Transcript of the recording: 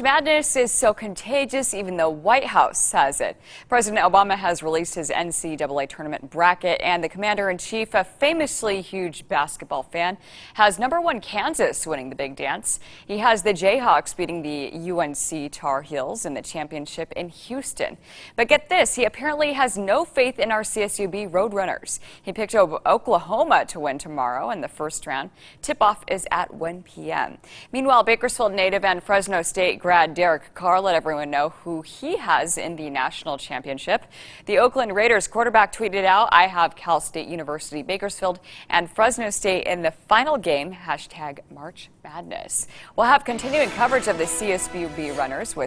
Madness is so contagious, even the White House says it. President Obama has released his NCAA tournament bracket, and the commander-in-chief, a famously huge basketball fan, has #1 Kansas winning the big dance. He has the Jayhawks beating the UNC Tar Heels in the championship in Houston. But get this, he apparently has no faith in our CSUB Roadrunners. He picked Oklahoma to win tomorrow in the first round. Tip-off is at 1 p.m. Meanwhile, Bakersfield native and Fresno State grad Derek Carr let everyone know who he has in the national championship. The Oakland Raiders quarterback tweeted out, "I have Cal State University, Bakersfield, and Fresno State in the final game, #March Madness." We'll have continuing coverage of the CSUB runners with